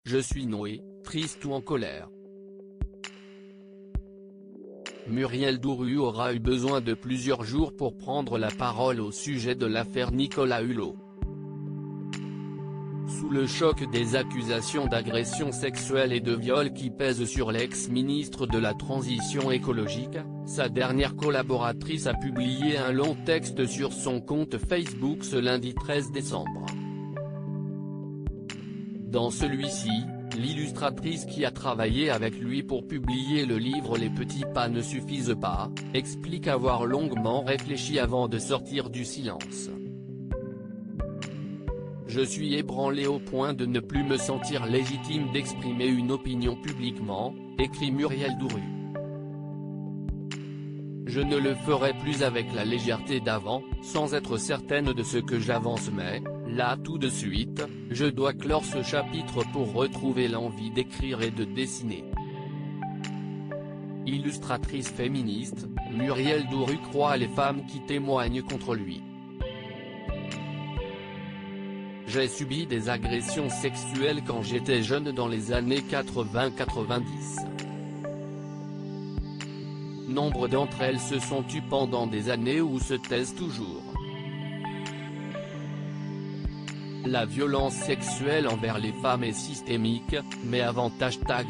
Je suis noué, triste ou en colère. Muriel Dourue aura eu besoin de plusieurs jours pour prendre la parole au sujet de l'affaire Nicolas Hulot. Sous le choc des accusations d'agression sexuelle et de viol qui pèsent sur l'ex-ministre de la Transition écologique, sa dernière collaboratrice a publié un long texte sur son compte Facebook ce lundi 13 décembre. Dans celui-ci, l'illustratrice qui a travaillé avec lui pour publier le livre Les petits pas ne suffisent pas, explique avoir longuement réfléchi avant de sortir du silence. Je suis ébranlé au point de ne plus me sentir légitime d'exprimer une opinion publiquement, écrit Muriel Dourue. Je ne le ferai plus avec la légèreté d'avant, sans être certaine de ce que j'avance mais, là tout de suite, je dois clore ce chapitre pour retrouver l'envie d'écrire et de dessiner. Illustratrice féministe, Muriel Dourue croit les femmes qui témoignent contre lui. J'ai subi des agressions sexuelles quand j'étais jeune dans les années 80-90. Nombre d'entre elles se sont tues pendant des années ou se taisent toujours. La violence sexuelle envers les femmes est systémique, mais avant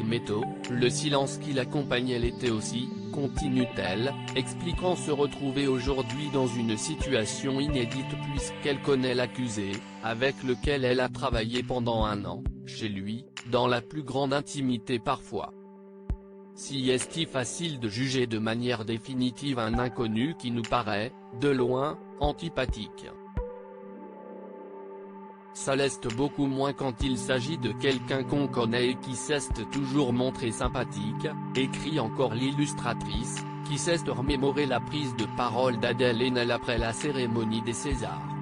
#métaux, le silence qui l'accompagnait l'était aussi, continue-t-elle, expliquant se retrouver aujourd'hui dans une situation inédite puisqu'elle connaît l'accusé, avec lequel elle a travaillé pendant 1 an, chez lui, dans la plus grande intimité parfois. Si est-il facile de juger de manière définitive un inconnu qui nous paraît, de loin, antipathique. Ça l'est beaucoup moins quand il s'agit de quelqu'un qu'on connaît et qui sait toujours montrer sympathique, écrit encore l'illustratrice, qui sait remémorer la prise de parole d'Adèle Haenel après la cérémonie des Césars.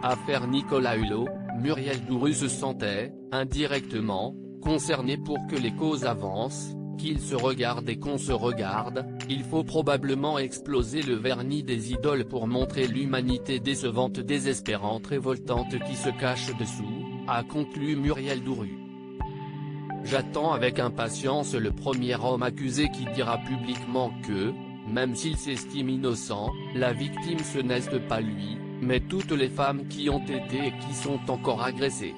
Affaire Nicolas Hulot, Muriel Dourue se sentait, indirectement, concernée pour que les causes avancent. Qu'ils se regardent et qu'on se regarde, il faut probablement exploser le vernis des idoles pour montrer l'humanité décevante, désespérante, révoltante qui se cache dessous, a conclu Muriel Dourue. J'attends avec impatience le premier homme accusé qui dira publiquement que, même s'il s'estime innocent, la victime ce n'est pas lui, mais toutes les femmes qui ont été et qui sont encore agressées.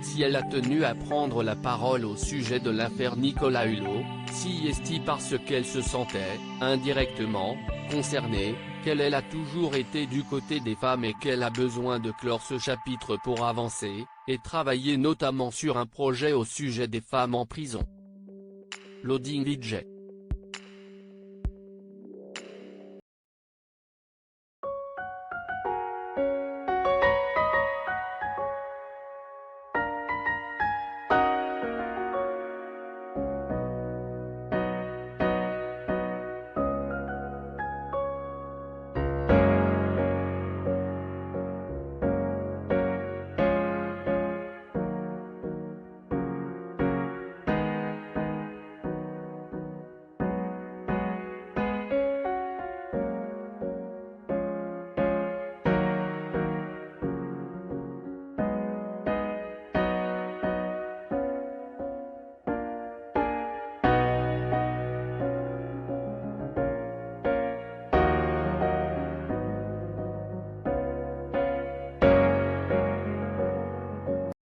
Si elle a tenu à prendre la parole au sujet de l'affaire Nicolas Hulot, si est-il parce qu'elle se sentait, indirectement, concernée, qu'elle a toujours été du côté des femmes et qu'elle a besoin de clore ce chapitre pour avancer, et travailler notamment sur un projet au sujet des femmes en prison. Loading VJ.